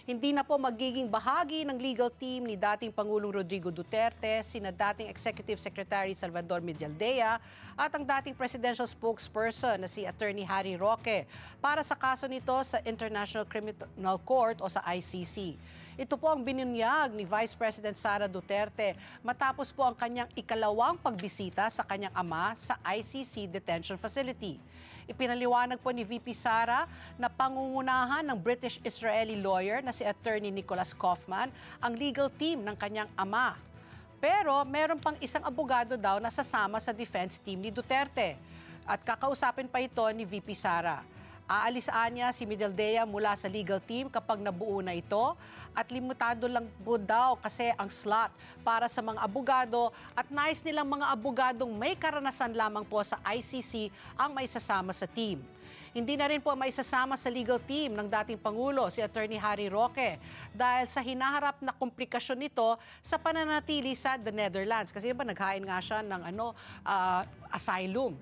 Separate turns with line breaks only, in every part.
Hindi na po magiging bahagi ng legal team ni dating Pangulong Rodrigo Duterte, sina dating Executive Secretary Salvador Medialdea at ang dating presidential spokesperson na si Attorney Harry Roque para sa kaso nito sa International Criminal Court o sa ICC. Ito po ang binunyag ni Vice President Sara Duterte matapos po ang kanyang ikalawang pagbisita sa kanyang ama sa ICC detention facility. Ipinaliwanag po ni VP Sara na pangungunahan ng British-Israeli lawyer na si Attorney Nicholas Kaufman ang legal team ng kanyang ama. Pero meron pang isang abogado daw na sasama sa defense team ni Duterte. At kakausapin pa ito ni VP Sara. Aalisaan niya si Medialdea mula sa legal team kapag nabuo na ito at limitado lang po daw kasi ang slot para sa mga abogado at nais nilang mga abogadong may karanasan lamang po sa ICC ang maisasama sa team. Hindi na rin po maisasama sa legal team ng dating Pangulo si Attorney Harry Roque dahil sa hinaharap na komplikasyon nito sa pananatili sa the Netherlands. Kasi ba naghain nga siya ng asylum.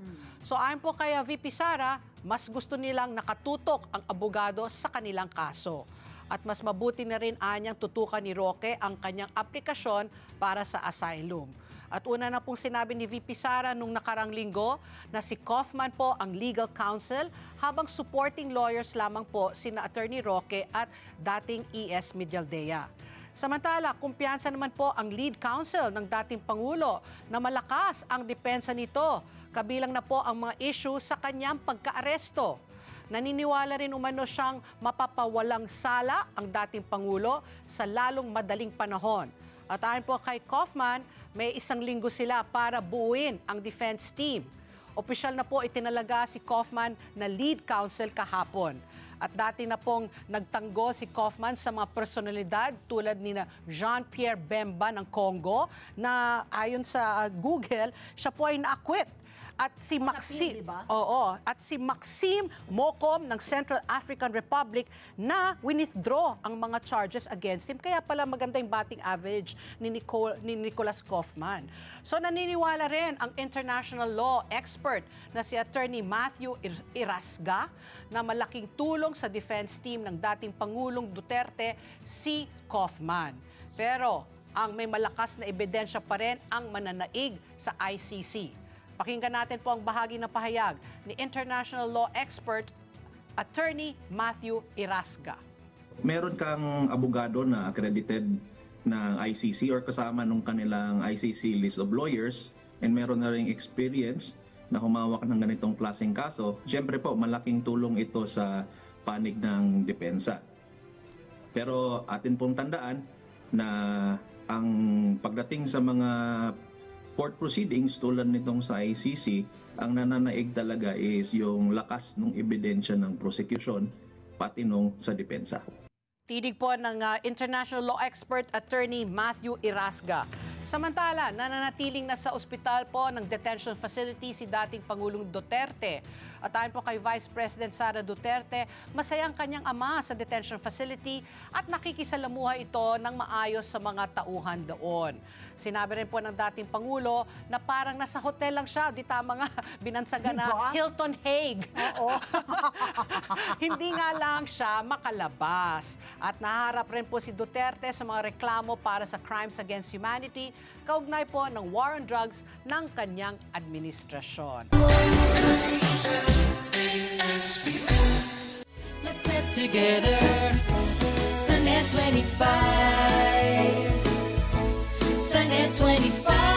So ayon po kay VP Sara, mas gusto nilang nakatutok ang abogado sa kanilang kaso. At mas mabuti na rin anyang tutukan ni Roque ang kanyang aplikasyon para sa asylum. At una na pong sinabi ni VP Sara nung nakarang linggo na si Kaufman po ang legal counsel habang supporting lawyers lamang po sina Attorney Roque at dating ES Medialdea. Samantala, kumpiyansa naman po ang lead counsel ng dating Pangulo na malakas ang depensa nito, kabilang na po ang mga issue sa kanyang pagkaaresto. Naniniwala rin umano siyang mapapawalang sala ang dating Pangulo sa lalong madaling panahon. At ayon po kay Kaufman, may isang linggo sila para buuin ang defense team. Opisyal na po itinalaga si Kaufman na lead counsel kahapon. At dati na pong nagtanggol si Kaufman sa mga personalidad tulad ni Jean-Pierre Bemba ng Congo na ayon sa Google, siya po ay na-acquit. At si Maxime Mokom ng Central African Republic na withdraw ang mga charges against him. Kaya pala maganda yung batting average ni Nicholas Kaufman. So naniniwala rin ang international law expert na si Attorney Matthew Irasga na malaking tulong sa defense team ng dating Pangulong Duterte si Kaufman. Pero ang may malakas na ebidensya pa rin ang mananaig sa ICC. Pakinggan natin po ang bahagi ng pahayag ni international law expert Attorney Matthew Irasga.
Meron kang abogado na accredited ng ICC or kasama nung kanilang ICC list of lawyers and meron na ring experience na humawak ng ganitong klaseng kaso. Siyempre po, malaking tulong ito sa panig ng depensa. Pero atin pong tandaan na ang pagdating sa mga court proceedings tulad nitong sa ICC, ang nananaig talaga is yung lakas ng ebidensya ng prosecution pati nung sa depensa.
Tinig po ng international law expert Attorney Matthew Irasga. Samantala, nananatiling na sa ospital po ng detention facility si dating Pangulong Duterte. At ayon po kay Vice President Sara Duterte, masaya ang kanyang ama sa detention facility at nakikisalamuha ito ng maayos sa mga tauhan doon. Sinabi rin po ng dating Pangulo na parang nasa hotel lang siya, di tama nga, binansagan na Hilton Hague. Oo. Hindi nga lang siya makalabas. At naharap rin po si Duterte sa mga reklamo para sa crimes against humanity, kaugnay po ng war on drugs ng kanyang administrasyon.
Let's get together, Sunnet 25, Sunnet 25.